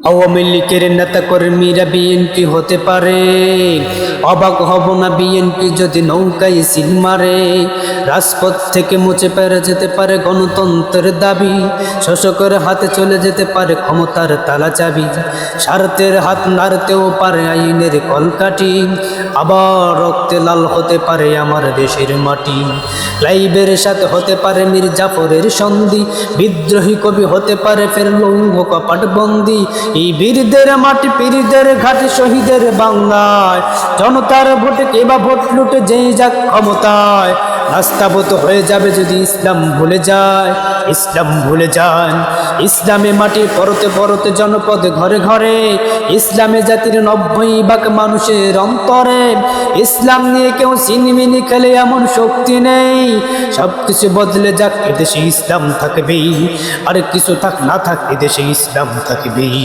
আওয়ামী লীগের নেতা কর্মীরা বিএনপি হতে পারে, অবাক হব না বিএনপি যদি নৌকায় সিল মারে। রাজপথ থেকে মুছে পেরে যেতে পারে গণতন্ত্রের দাবি, শাসকের হাতে চলে যেতে পারে ক্ষমতার তালা চাবি। স্বার্থের হাত নাড়তেও পারে আইনের কলকাঠি, আবার রক্তে লাল হতে পারে আমার দেশের মাটি। লাইবের সাথে হতে পারে মীর জাফরের সন্ধি, বিদ্রোহী কবি হতে পারে ফের লৌহ কপাট বন্দি। এই বীরদের মাটি পীরদের ঘাটে শহীদের বাংলায়, জনতার ভোটে কেবা ভোট লুটে যেই যাক ক্ষমতায়। নাস্তাবত হয়ে যাবে যদি ইসলাম ভুলে যায়, ইসলাম ভুলে যান। ইসলামে মাটির পরতে পরতে জনপদে ঘরে ঘরে, ইসলামে জাতির 90% মানুষের অন্তরে। ইসলাম নিয়ে কেউ সিনেমিনি খেলে এমন শক্তি নেই, সবকিছু বদলে যাক এদেশে ইসলাম থাকবেই, আর কিছু থাক না থাক এদেশে ইসলাম থাকবেই।